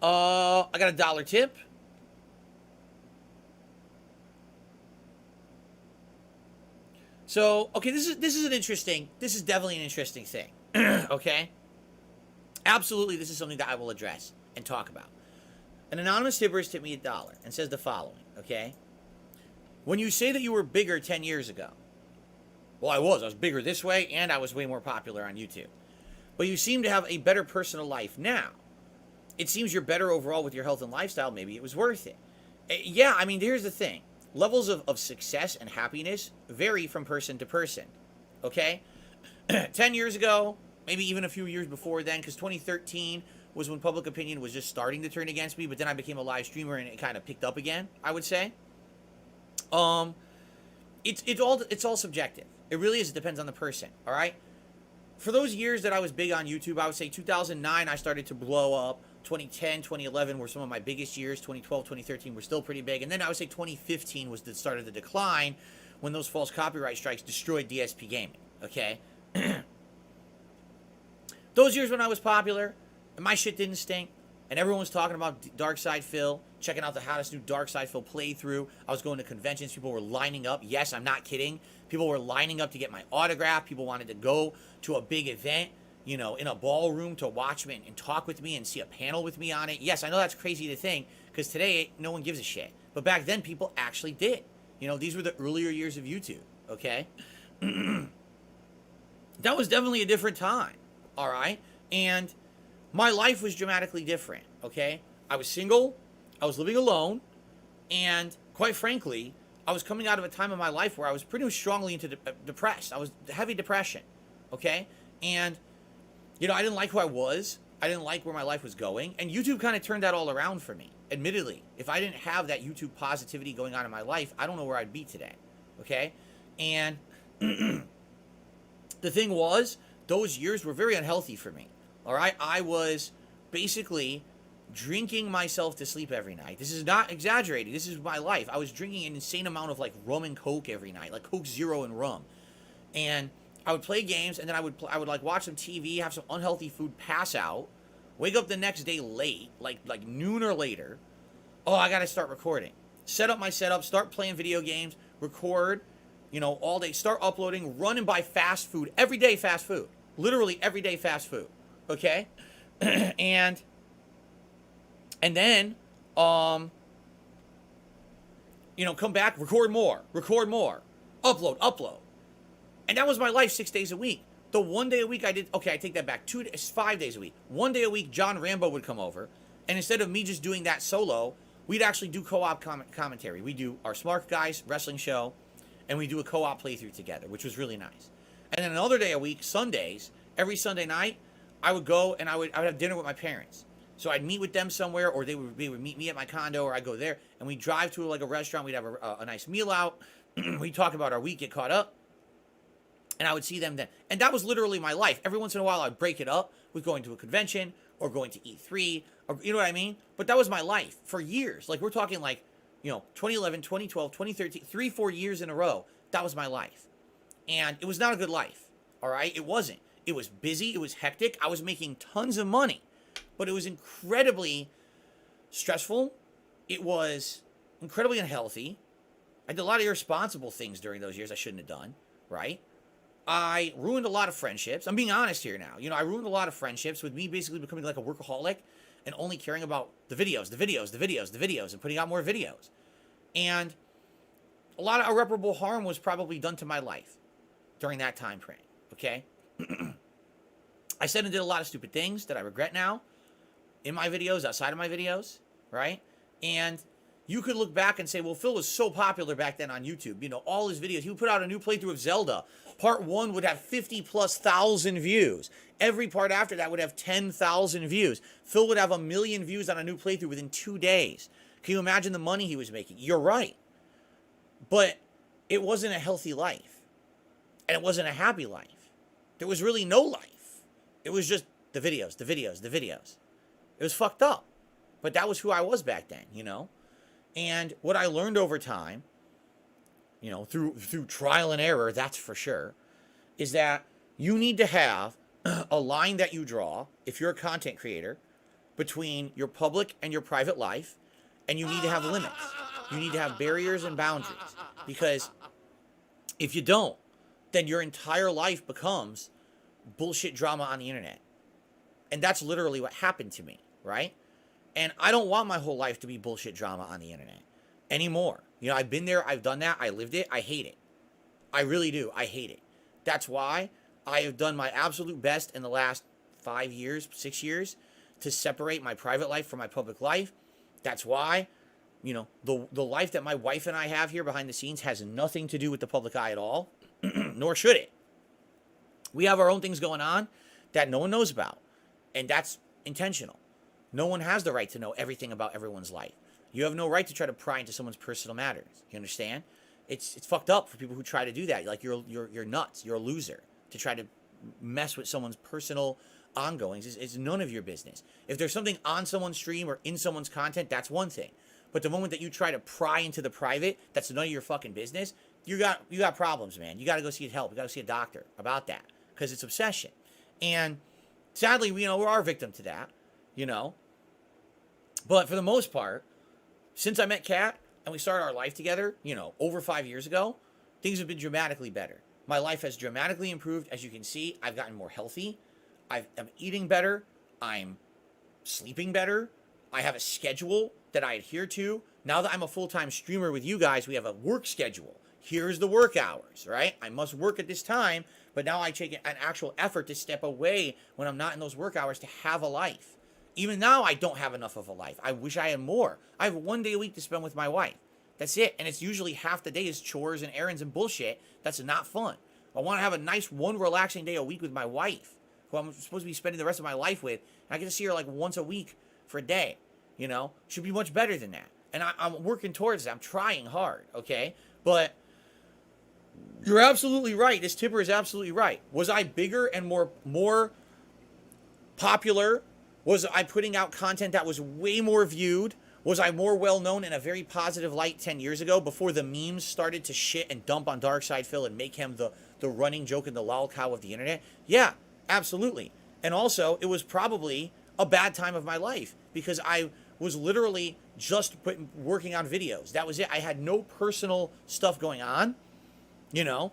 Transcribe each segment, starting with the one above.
I got a dollar tip. So, okay, this is definitely an interesting thing. Okay? Absolutely, this is something that I will address and talk about. An anonymous tipper has tipped me $1 and says the following, okay? When you say that you were bigger 10 years ago, well, I was bigger this way and I was way more popular on YouTube. But you seem to have a better personal life now. It seems you're better overall with your health and lifestyle. Maybe it was worth it. Yeah, I mean, here's the thing. Levels of success and happiness vary from person to person. Okay? 10 years ago, maybe even a few years before then, because 2013 was when public opinion was just starting to turn against me, but then I became a live streamer and it kind of picked up again, I would say. Um, it's all subjective. It really is. It depends on the person, all right? For those years that I was big on YouTube, I would say 2009 I started to blow up. 2010, 2011 were some of my biggest years. 2012, 2013 were still pretty big. And then I would say 2015 was the start of the decline when those false copyright strikes destroyed DSP gaming, okay? Those years when I was popular, and my shit didn't stink, and everyone was talking about Dark Side Phil, checking out the hottest new Dark Side Phil playthrough. I was going to conventions. People were lining up. Yes, I'm not kidding. People were lining up to get my autograph. People wanted to go to a big event, you know, in a ballroom to watch me and talk with me and see a panel with me on it. Yes, I know that's crazy to think because today no one gives a shit. But back then people actually did. You know, these were the earlier years of YouTube, okay? That was definitely a different time, all right? And my life was dramatically different, okay? I was single, I was living alone, and quite frankly, I was coming out of a time in my life where I was pretty strongly into depressed. I was heavy depression, okay? And, you know, I didn't like who I was. I didn't like where my life was going. And YouTube kind of turned that all around for me. Admittedly, if I didn't have that YouTube positivity going on in my life, I don't know where I'd be today, okay? And the thing was, those years were very unhealthy for me, all right? I was basically drinking myself to sleep every night. This is not exaggerating. This is my life. I was drinking an insane amount of like rum and Coke every night, like Coke Zero and rum. And I would play games, and then I would like watch some TV, have some unhealthy food, pass out, wake up the next day late, like noon or later. Oh, I gotta start recording. Set up my setup, start playing video games, record, you know, all day, start uploading, run and buy fast food, everyday fast food, literally everyday fast food. Okay, and then, you know, come back, record more, upload. And that was my life 6 days a week. The 1 day a week I did, okay, I take that back. 5 days a week. 1 day a week, John Rambo would come over. And instead of me just doing that solo, we'd actually do co-op commentary. We do our Smart Guys wrestling show, and we do a co-op playthrough together, which was really nice. And then another day a week, Sundays, every Sunday night, I would go and I would have dinner with my parents. So I'd meet with them somewhere, or they would meet me at my condo, or I'd go there, and we'd drive to like a restaurant. We'd have a nice meal out. We'd talk about our week, get caught up. And I would see them then. And that was literally my life. Every once in a while, I'd break it up with going to a convention or going to E3, or you know what I mean? But that was my life for years. Like, we're talking like, you know, 2011, 2012, 2013, 3-4 years in a row. That was my life. And it was not a good life, all right? It wasn't. It was busy. It was hectic. I was making tons of money. But it was incredibly stressful. It was incredibly unhealthy. I did a lot of irresponsible things during those years I shouldn't have done, right? I ruined a lot of friendships. I'm being honest here now. You know, I ruined a lot of friendships with me basically becoming like a workaholic and only caring about the videos, and putting out more videos. And a lot of irreparable harm was probably done to my life during that time frame, okay? I said and did a lot of stupid things that I regret now in my videos, outside of my videos, right? And you could look back and say, well, Phil was so popular back then on YouTube. You know, all his videos. He would put out a new playthrough of Zelda. Part 1 would have 50,000+ views. Every part after that would have 10,000 views. Phil would have 1 million views on a new playthrough within 2 days. Can you imagine the money he was making? You're right. But it wasn't a healthy life. And it wasn't a happy life. There was really no life. It was just the videos. It was fucked up. But that was who I was back then, you know? And what I learned over time, you know, through trial and error, that's for sure, is that you need to have a line that you draw if you're a content creator between your public and your private life, and you need to have limits. You need to have barriers and boundaries, because if you don't, then your entire life becomes bullshit drama on the internet. And that's literally what happened to me, right? And I don't want my whole life to be bullshit drama on the internet anymore. You know, I've been there, I've done that, I lived it, I hate it. I really do, I hate it. That's why I have done my absolute best in the last 5 years, 6 years, to separate my private life from my public life. That's why, you know, the life that my wife and I have here behind the scenes has nothing to do with the public eye at all, nor should it. We have our own things going on that no one knows about, and that's intentional. No one has the right to know everything about everyone's life. You have no right to try to pry into someone's personal matters. You understand? It's fucked up for people who try to do that. Like, you're nuts. You're a loser to try to mess with someone's personal ongoings. It's none of your business. If there's something on someone's stream or in someone's content, that's one thing. But the moment that you try to pry into the private, that's none of your fucking business. You got problems, man. You got to go see help. You got to see a doctor about that, because it's obsession. And sadly, we are a victim to that, you know. But for the most part, since I met Kat and we started our life together, over 5 years ago, things have been dramatically better. My life has dramatically improved. As you can see, I've gotten more healthy. I'm eating better. I'm sleeping better. I have a schedule that I adhere to. Now that I'm a full-time streamer with you guys, we have a work schedule. Here's the work hours, right? I must work at this time, but now I take an actual effort to step away when I'm not in those work hours to have a life. Even now, I don't have enough of a life. I wish I had more. I have 1 day a week to spend with my wife. That's it. And it's usually half the day is chores and errands and bullshit. That's not fun. I want to have a nice one relaxing day a week with my wife, who I'm supposed to be spending the rest of my life with. And I get to see her like once a week for a day. Should be much better than that. And I'm working towards it. I'm trying hard, okay? But you're absolutely right. This tipper is absolutely right. Was I bigger and more popular? Was I putting out content that was way more viewed? Was I more well-known in a very positive light 10 years ago, before the memes started to shit and dump on Darkside Phil and make him the running joke and the lol cow of the internet? Yeah, absolutely. And also, it was probably a bad time of my life, because I was literally just working on videos. That was it. I had no personal stuff going on. I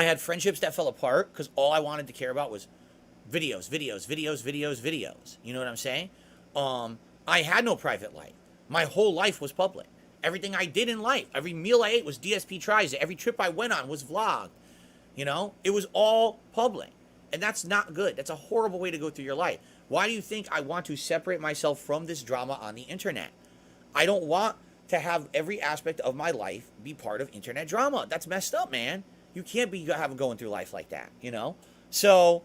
had friendships that fell apart because all I wanted to care about was videos. You know what I'm saying? I had no private life. My whole life was public. Everything I did in life, every meal I ate was DSP tries it. Every trip I went on was vlogged. It was all public. And that's not good. That's a horrible way to go through your life. Why do you think I want to separate myself from this drama on the internet? I don't want to have every aspect of my life be part of internet drama. That's messed up, man. You can't be going through life like that, So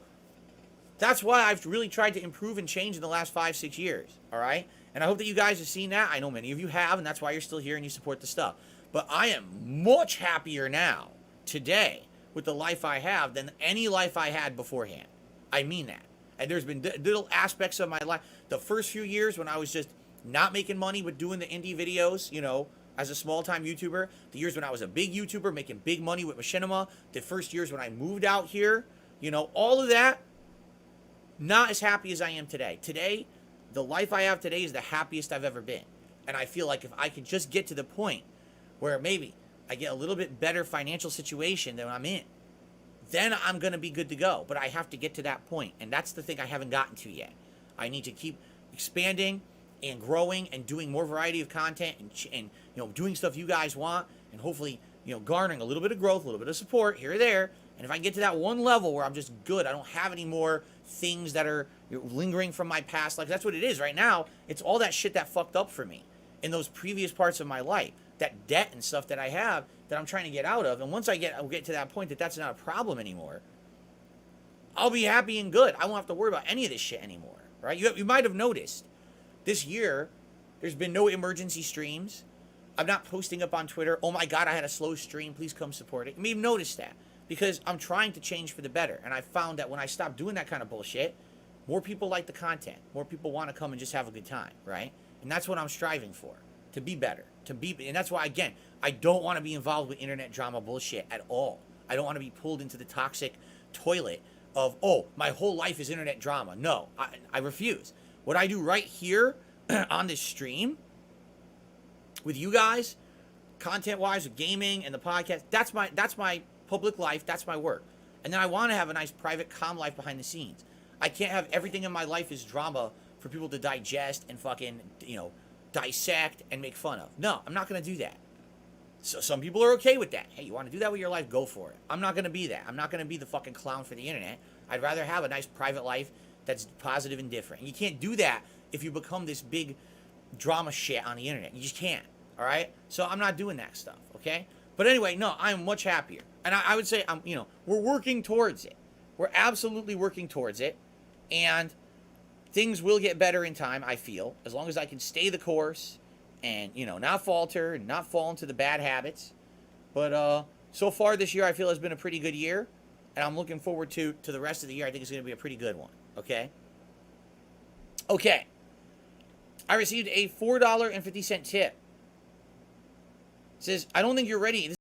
that's why I've really tried to improve and change in the last 5-6 years, all right? And I hope that you guys have seen that. I know many of you have, and that's why you're still here and you support the stuff. But I am much happier now, today, with the life I have than any life I had beforehand. I mean that. And there's been little aspects of my life. The first few years when I was just not making money but doing the indie videos, as a small-time YouTuber. The years when I was a big YouTuber making big money with Machinima. The first years when I moved out here. All of that. Not as happy as I am today. Today, the life I have today is the happiest I've ever been. And I feel like if I could just get to the point where maybe I get a little bit better financial situation than I'm in, then I'm going to be good to go. But I have to get to that point. And that's the thing I haven't gotten to yet. I need to keep expanding and growing and doing more variety of content and doing stuff you guys want. And hopefully, garnering a little bit of growth, a little bit of support here or there. And if I can get to that one level where I'm just good, I don't have any more things that are lingering from my past. Like, that's what it is right now. It's all that shit that fucked up for me in those previous parts of my life. That debt and stuff that I have that I'm trying to get out of. And once I'll get to that point that that's not a problem anymore, I'll be happy and good. I won't have to worry about any of this shit anymore, right? You might have noticed this year there's been no emergency streams. I'm not posting up on Twitter, oh my God, I had a slow stream, please come support it. You may have noticed that because I'm trying to change for the better. And I found that when I stopped doing that kind of bullshit, more people like the content. More people want to come and just have a good time, right? And that's what I'm striving for, to be better. And that's why, again, I don't want to be involved with internet drama bullshit at all. I don't want to be pulled into the toxic toilet of, oh, my whole life is internet drama. No, I refuse. What I do right here on this stream with you guys, content-wise, with gaming and the podcast, that's my public life. That's my work. And then I want to have a nice private, calm life behind the scenes. I can't have everything in my life is drama for people to digest and fucking, dissect and make fun of. No, I'm not going to do that. So some people are okay with that. Hey, you want to do that with your life? Go for it. I'm not going to be that. I'm not going to be the fucking clown for the internet. I'd rather have a nice private life that's positive and different. And you can't do that if you become this big drama shit on the internet. You just can't. All right? So I'm not doing that stuff, okay? But anyway, no, I'm much happier. And I would say, we're working towards it. We're absolutely working towards it. And things will get better in time, I feel, as long as I can stay the course and, not falter and not fall into the bad habits. But so far this year, I feel has been a pretty good year. And I'm looking forward to the rest of the year. I think it's going to be a pretty good one, okay? Okay. I received a $4.50 tip. It says, I don't think you're ready.